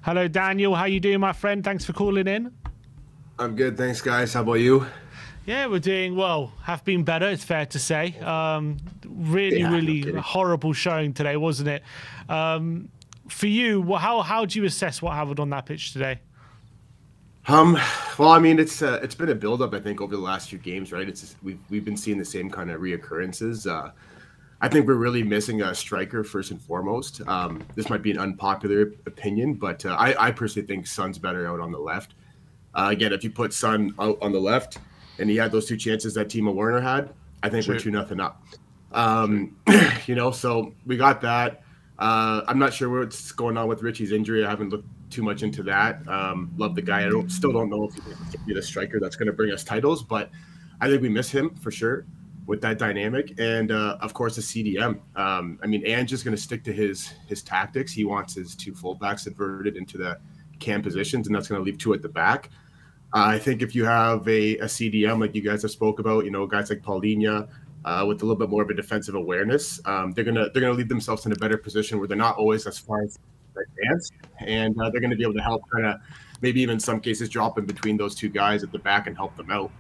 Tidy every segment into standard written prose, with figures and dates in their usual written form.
Hello, Daniel. How you doing, my friend? Thanks for calling in. I'm good, thanks, guys. How about you? Yeah, we're doing well. Have been better, it's fair to say. Really horrible showing today, wasn't it? For you, how do you assess what happened on that pitch today? Well, I mean, it's been a build-up, I think, over the last few games, right? We've been seeing the same kind of reoccurrences. I think we're really missing a striker first and foremost. This might be an unpopular opinion, but I personally think Son's better out on the left. Again, if you put Son out on the left and he had those two chances that Timo Werner had, I think we're 2-0 up. So we got that. I'm not sure what's going on with Richie's injury. I haven't looked too much into that. Love the guy. Still don't know if he can be the striker that's going to bring us titles, but I think we miss him for sure with that dynamic. And of course, the CDM. I mean, Ange is going to stick to his tactics. He wants his two fullbacks inverted into the cam positions, and that's going to leave two at the back. I think if you have a CDM like you guys have spoke about, guys like Paulinho, with a little bit more of a defensive awareness, they're gonna leave themselves in a better position where they're not always as far advanced, and they're going to be able to help kind of maybe even in some cases drop in between those two guys at the back and help them out.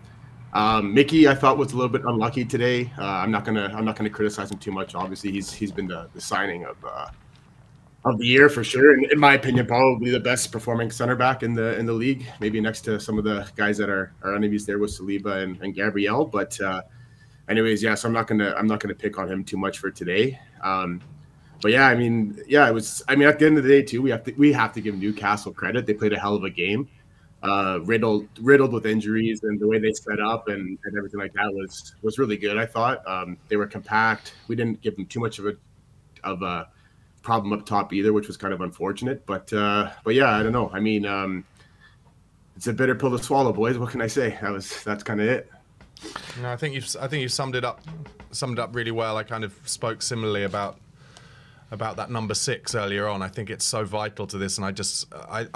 Mickey, I thought, was a little bit unlucky today. I'm not gonna criticize him too much. Obviously, he's been the signing of the year for sure, and in my opinion, probably the best performing center back in the league. Maybe next to some of the guys that are enemies there with Saliba and Gabriel. But anyways, yeah. So I'm not gonna pick on him too much for today. But yeah, I mean, it was. I mean, at the end of the day, too, we have to give Newcastle credit. They played a hell of a game. Riddled with injuries, and the way they set up and everything like that was really good. I thought they were compact. We didn't give them too much of a problem up top either, which was kind of unfortunate. But yeah, I don't know. I mean, it's a bitter pill to swallow, boys. What can I say? That's kind of it. No, I think you've summed it up really well. I kind of spoke similarly about that number 6 earlier on. I think it's so vital to this, and I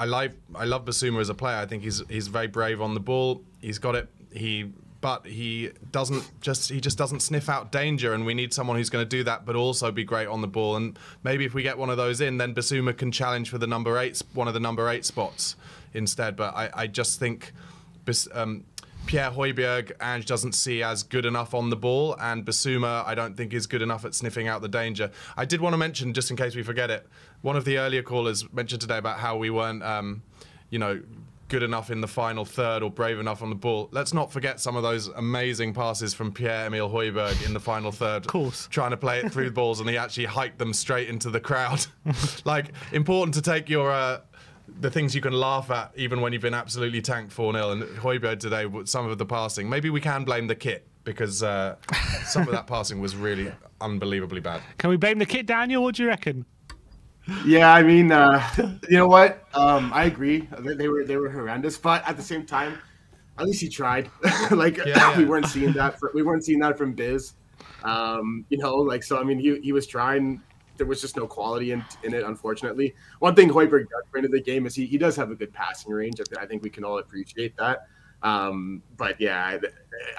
love Bissouma as a player. I think he's very brave on the ball. He's got it. But he just doesn't sniff out danger, and we need someone who's going to do that, but also be great on the ball. And maybe if we get one of those in, then Bissouma can challenge for one of the number 8 spots instead. But I just think Pierre Højbjerg, Ange doesn't see as good enough on the ball, and Bissouma I don't think is good enough at sniffing out the danger. I did want to mention, just in case we forget it, one of the earlier callers mentioned today about how we weren't, good enough in the final third or brave enough on the ball. Let's not forget some of those amazing passes from Pierre-Emile Højbjerg in the final third. Of course. Trying to play it through the balls, and he actually hiked them straight into the crowd. Like, important to take your... the things you can laugh at even when you've been absolutely tanked 4-0. And Højbjerg today, some of the passing, maybe we can blame the kit, because some of that passing was really unbelievably bad. Can we blame the kit, Daniel? What do you reckon? Yeah, I mean, you know what? I agree. They were horrendous, but at the same time, at least he tried. We weren't seeing that. We weren't seeing that from Biz. So I mean, he was trying. There was just no quality in it, unfortunately. One thing Højbjerg does bring to the game is he does have a good passing range. I think we can all appreciate that. But yeah,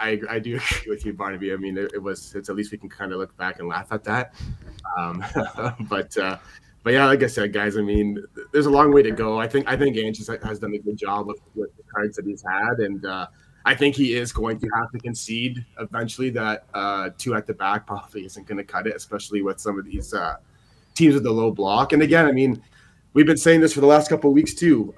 I do agree with you, Barnaby. I mean, it's at least we can kind of look back and laugh at that. But yeah, like I said, guys, I mean, there's a long way to go. I think Ange has done a good job with the cards that he's had, and I think he is going to have to concede eventually that 2 at the back probably isn't going to cut it, especially with some of these teams with the low block. And again, I mean, we've been saying this for the last couple of weeks too.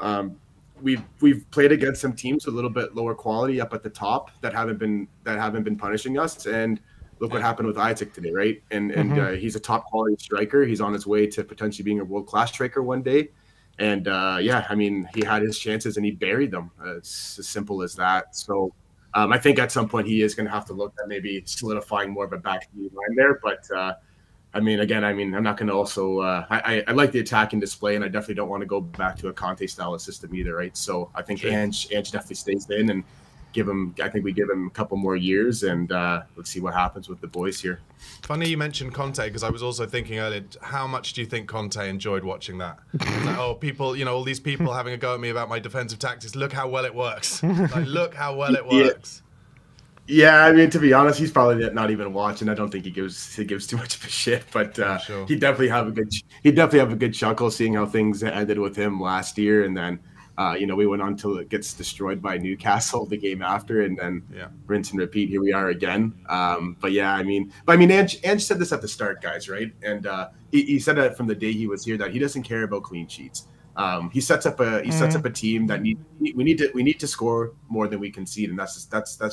We've played against some teams with a little bit lower quality up at the top that haven't been punishing us, and look what happened with Isaac today, right? And he's a top quality striker. He's on his way to potentially being a world-class striker one day. And yeah, I mean, he had his chances and he buried them. It's as simple as that. So I think at some point he is going to have to look at maybe solidifying more of a back line there. But I mean, again, I'm not going to also I like the attacking display, and I definitely don't want to go back to a Conte style system either, right? So I think Ange definitely stays in, and I think we give him a couple more years, and let's see what happens with the boys here. Funny you mentioned Conte, because I was also thinking earlier, how much do you think Conte enjoyed watching that? Like, oh, people, all these people having a go at me about my defensive tactics. Look how well it works. Like, look how well it works. Yeah, I mean, to be honest, he's probably not even watching. I don't think he gives too much of a shit, but Sure. he'd definitely have a good chuckle seeing how things ended with him last year, and then we went on till it gets destroyed by Newcastle the game after, and then rinse and repeat. Here we are again. But Ange said this at the start, guys, right? And he said that from the day he was here that he doesn't care about clean sheets. He sets up a team that we need to score more than we concede, and that's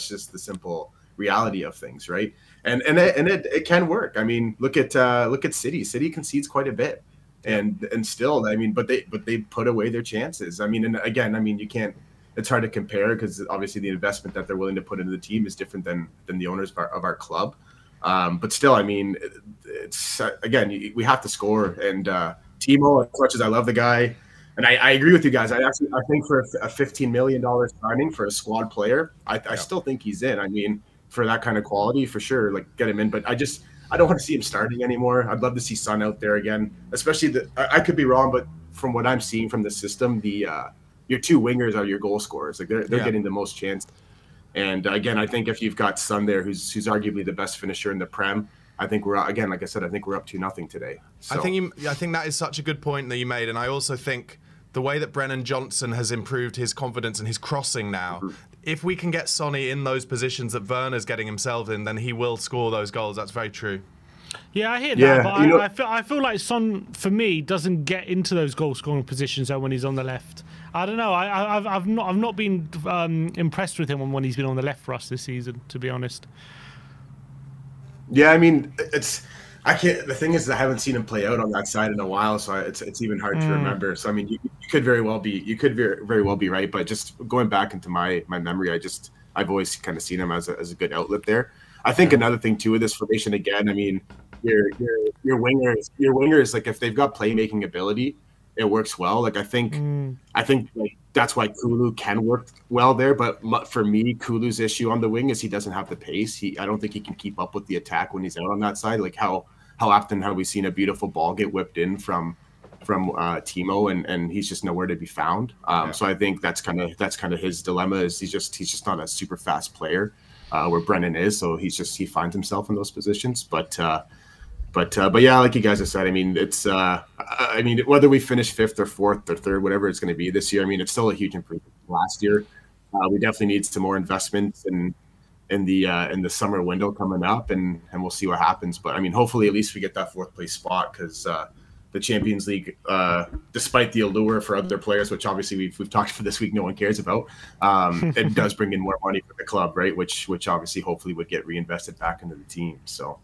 just the simple reality of things, right? And it can work. I mean, look at City. City concedes quite a bit, and still, I mean, but they put away their chances. I mean, and again, I mean, you can't. It's hard to compare because obviously the investment that they're willing to put into the team is different than the owners of our club. But still, I mean, it's again, we have to score. And Timo, as much as I love the guy. And I agree with you guys. I think for a $15 million signing for a squad player, I still think he's in. I mean, for that kind of quality, for sure, like get him in. But I don't want to see him starting anymore. I'd love to see Son out there again, especially I could be wrong, but from what I'm seeing from the system, your two wingers are your goal scorers. Like they're getting the most chance. And again, I think if you've got Son there, who's arguably the best finisher in the Prem, I think we're again, like I said, I think we're up 2-0 today. So. I think that is such a good point that you made, and I also think the way that Brennan Johnson has improved his confidence and his crossing now, if we can get Sonny in those positions that Werner's getting himself in, then he will score those goals. That's very true. Yeah, I hear that, but I feel like Son, for me, doesn't get into those goal-scoring positions though when he's on the left. I don't know. I've not been impressed with him when he's been on the left for us this season, to be honest. Yeah, I mean, I can't. The thing is, I haven't seen him play out on that side in a while, so it's even hard to remember. So I mean, you could very well be right, but just going back into my memory, I've always kind of seen him as a good outlet there. I think another thing too with this formation again, I mean, your wingers, like if they've got playmaking ability, it works well. Like I think like that's why Kulu can work well there. But for me, Kulu's issue on the wing is he doesn't have the pace. I don't think he can keep up with the attack when he's out on that side. Like how often have we seen a beautiful ball get whipped in from Timo and he's just nowhere to be found. So I think that's kind of his dilemma is he's just not a super fast player where Brennan is. So he finds himself in those positions. But yeah, like you guys have said, I mean, it's I mean, whether we finish 5th or 4th or 3rd, whatever it's going to be this year, I mean, it's still a huge improvement from last year. We definitely need some more investments in the summer window coming up, and we'll see what happens. But I mean, hopefully, at least we get that 4th place spot because the Champions League, despite the allure for other players, which obviously we've talked for this week, no one cares about, it does bring in more money for the club, right? Which obviously hopefully would get reinvested back into the team. So.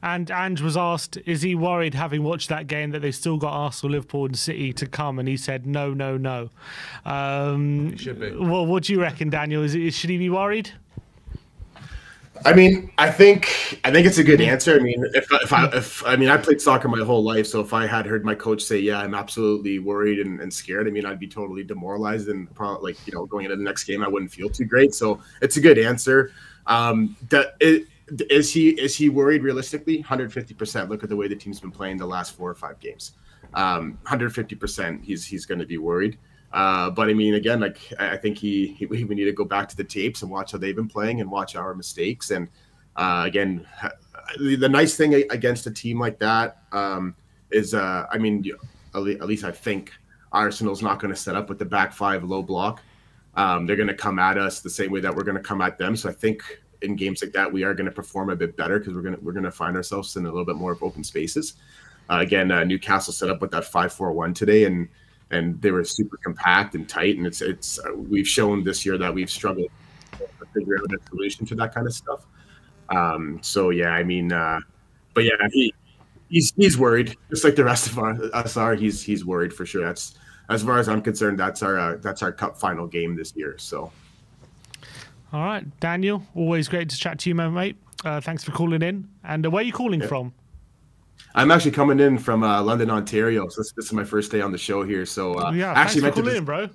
And Ange was asked, is he worried, having watched that game, that they've still got Arsenal, Liverpool and City to come? And he said, no. He should be. Well, what do you reckon, Daniel? Should he be worried? I mean, I think it's a good answer. I mean, if I played soccer my whole life, so if I had heard my coach say, yeah, I'm absolutely worried and scared, I mean, I'd be totally demoralized and probably, like, going into the next game, I wouldn't feel too great. So it's a good answer. Is he worried realistically? 150%. Look at the way the team's been playing the last 4 or 5 games. 150% he's going to be worried. But I mean, again, like I think we need to go back to the tapes and watch how they've been playing and watch our mistakes. And again, the nice thing against a team like that is, I mean, at least I think Arsenal's not going to set up with the back 5 low block. They're going to come at us the same way that we're going to come at them. So I think in games like that, we are going to perform a bit better because we're going to find ourselves in a little bit more of open spaces. Again, Newcastle set up with that 5-4-1 today, and they were super compact and tight. And it's we've shown this year that we've struggled to figure out a solution to that kind of stuff. So yeah, I mean, but yeah, he's worried, just like the rest of us are. He's worried for sure. That's, as far as I'm concerned, that's our cup final game this year. So. All right, Daniel, always great to chat to you, my mate. Thanks for calling in. And where are you calling from? I'm actually coming in from London, Ontario. So this is my first day on the show here. So yeah, actually thanks for calling in, bro.